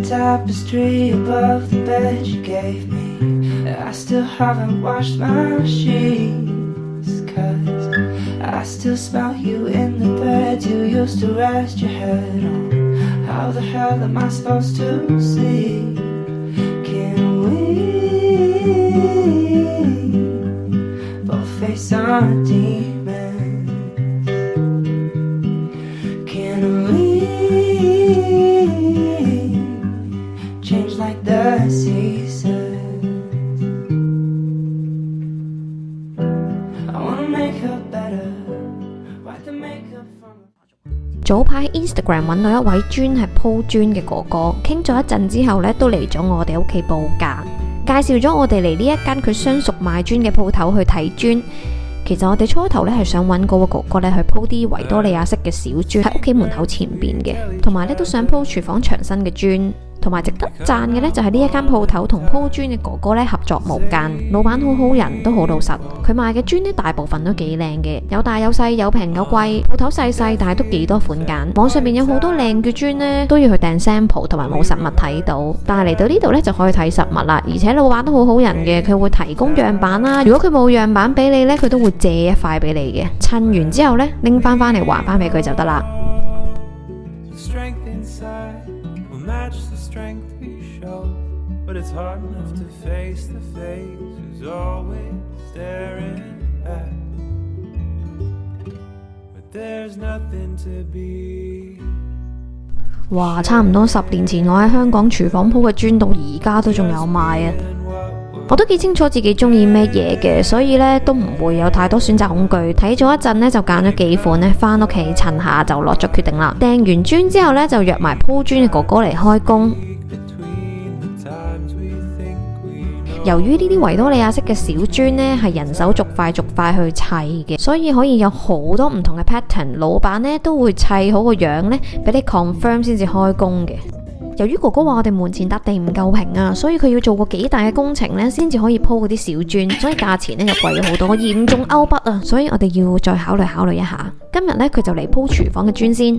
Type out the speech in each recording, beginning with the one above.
tapestry above the bed you gave me. I still haven't washed my sheets, 'cause I still smell you in the bed you used to rest your head on. How the hell am I supposed to see? Can we both face our demons? Can we change like the seasons? I wanna make her better. Wipe the makeup from her. 早排 Instagram 揾到一位專係鋪磚嘅哥哥，傾咗一陣之後呢，都嚟咗我哋屋企報價，介紹咗我哋嚟呢一間佢相熟賣磚嘅鋪頭去睇磚。其實我哋初頭呢係想揾嗰個哥哥呢去鋪啲維多利亞式嘅小磚喺屋企門口前邊嘅，同埋呢都想鋪廚房牆身嘅磚。同埋值得讚嘅呢，就係呢一間鋪頭同鋪磚嘅哥哥呢合作無間，老闆好好人，都好老實。佢賣嘅磚呢大部分都幾靚嘅，有大有細，有平有貴。鋪頭細細，但係都幾多款揀。網上面有好多靚嘅磚呢，都要去訂 sample 同埋冇實物睇到。但係嚟到呢度呢，就可以睇實物啦，而且老闆都好好人嘅，佢會提供樣板啦。如果佢冇樣板俾你呢，佢都會借一塊俾你嘅。襯完之後呢，拎翻嚟還翻俾佢就得啦。Strength we show, but it's hard enough to face the face who's always staring back. But there's nothing to be. 哇，差唔多10年前我喺香港廚房鋪嘅磚到而家都仲有賣啊！我都幾清楚自己中意咩嘢嘅，所以呢都唔會有太多選擇恐懼。睇咗一陣呢，就揀咗幾款呢，返屋企襯下就落咗決定啦。訂完磚之後呢，就約埋鋪磚嘅哥哥嚟開工。由於呢啲維多利亞式嘅小磚呢係人手逐塊去砌嘅，所以可以有好多唔同嘅 pattern。老闆呢都會砌好個樣呢，俾你 confirm 先至開工嘅。由於哥哥話我哋門前笪地唔夠平啊，所以佢要做過幾大嘅工程呢，先至可以鋪嗰啲小磚，所以價錢呢就貴咗好多，嚴重勾筆啊！所以我哋要再考慮一下。今日呢，佢就嚟鋪廚房嘅磚先。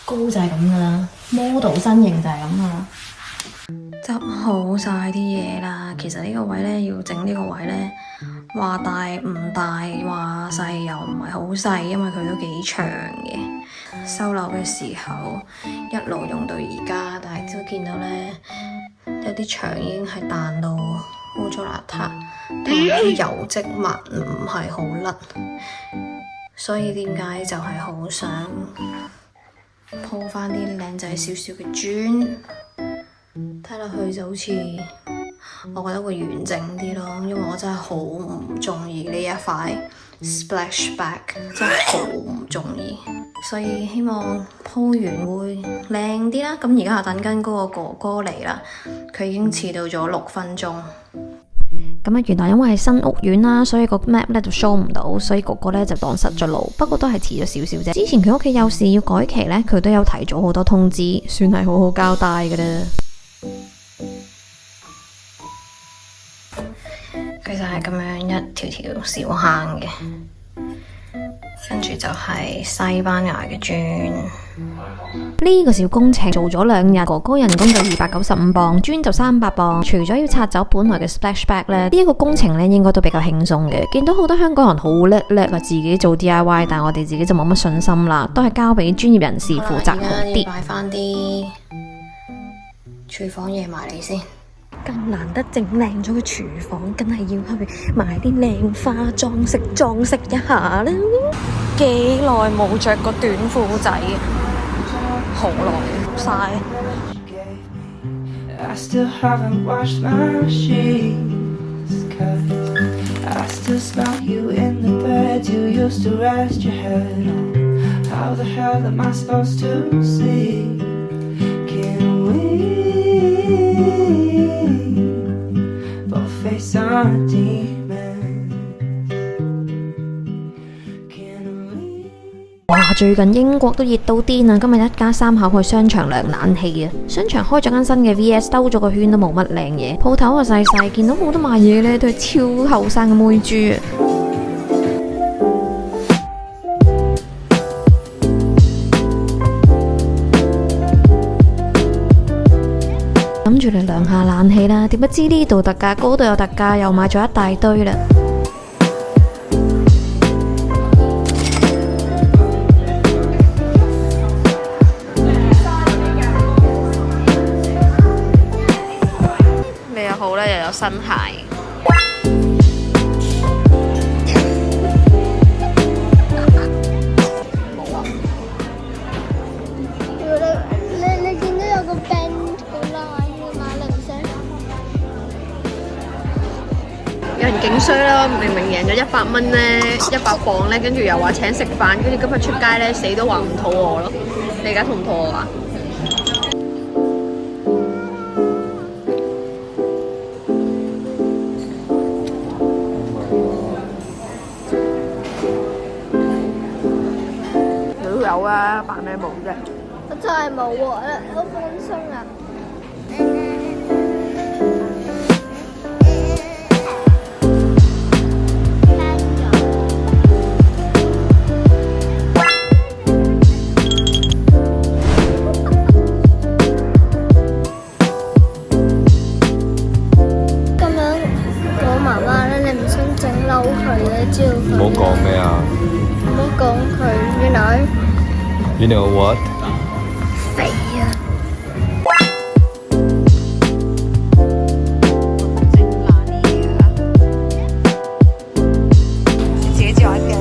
高就係咁噶啦 ，model 身形就係咁噶啦。執好晒啲嘢啦，其實呢個位呢，要整呢個位呢，話大唔大，話細又唔係好細，因為佢都幾長嘅。收樓嘅時候一路用到而家，但係都見到呢，有啲牆已經係彈到污糟邋遢，同埋啲油漬物唔係好甩，所以點解就係好想鋪翻啲靚仔少少嘅磚，睇落去就好似我覺得會完整啲咯，因為我真係好唔中意呢一塊 splashback， 真係好唔中意，所以希望鋪完會靚啲啦。咁而家等緊嗰個哥哥嚟啦，佢已經遲到咗6分鐘。咁啊，原來因為係新屋苑啦，所以個 map 咧就 show 唔到，所以哥哥咧就蕩失咗路。不過都係遲咗少少啫。之前佢屋企有事要改期咧，佢都有提早好多通知，算係好好交代㗎啦。佢就係咁樣一條條小坑嘅，跟住就係西班牙嘅磚。呢個小工程做咗2日，哥哥人工就295磅，磚就300磅。除咗要拆走本來嘅 splashback 咧，呢一個工程咧應該都比較輕鬆嘅。見到好多香港人好叻啊，自己做 DIY， 但係我哋自己就冇乜信心啦，都係交俾專業人士負責好啲。擺翻啲廚房嘢埋嚟先。咁難得整靚咗個廚房，梗係要去買啲靚花裝飾一下啦。幾耐冇着過短褲仔啊！好耐晒。I still haven't washed my sheets, 'cause I still smell you in the bed you used to rest your head on. How the hell am I supposed to see? Can we some demons. Can we? 哇！最近英國都熱到癲啊！今日一家三口去商場涼冷氣啊！商場開咗間新嘅 VS， 兜咗個圈都冇乜靚嘢，鋪頭啊細細，見到好多賣嘢呢，都係超後生嘅妹豬啊！諗住嚟涼下冷氣啦，點不知呢度特價，嗰度有特價，又買咗一大堆啦。咩又好咧？又有新鞋。你見到有個 band 好 line 嘅買零食，有人勁衰啦！明明贏咗100蚊咧，100磅咧，跟住又話請食飯，跟住今日出街咧，死都話唔肚餓咯。你而家肚唔肚餓啊？你都有啊，扮咩冇啫？我真係冇喎，好放鬆啊！咁樣講媽媽咧，你唔想整嬲佢咧，只要佢唔好講咩啊唔好講佢，原來？You know what？肥啊！自己做一嘅。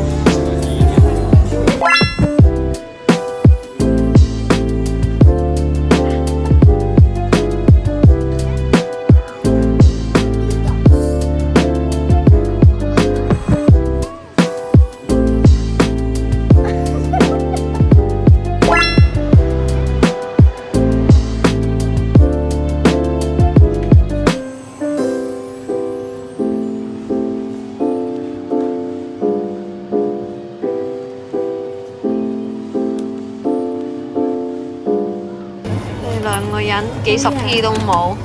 兩個人幾十 P 都冇。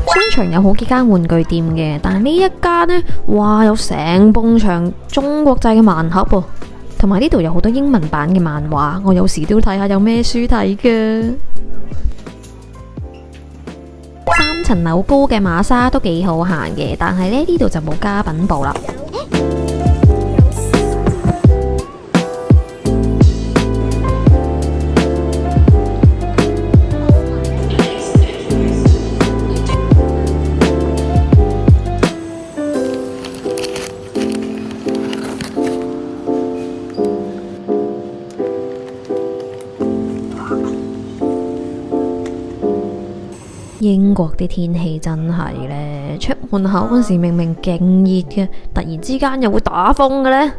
商場有好幾間玩具店嘅，但係呢一間呢，哇有成埲牆中國製嘅盲盒喎，同埋呢度有好多英文版嘅漫畫，我有時都睇下有咩書睇㗎。3層樓高嘅馬莎都幾好行嘅，但係呢度就冇家品部啦。英國啲天氣真係呢，出門口嗰時明明勁熱嘅，突然之間又會打風嘅呢。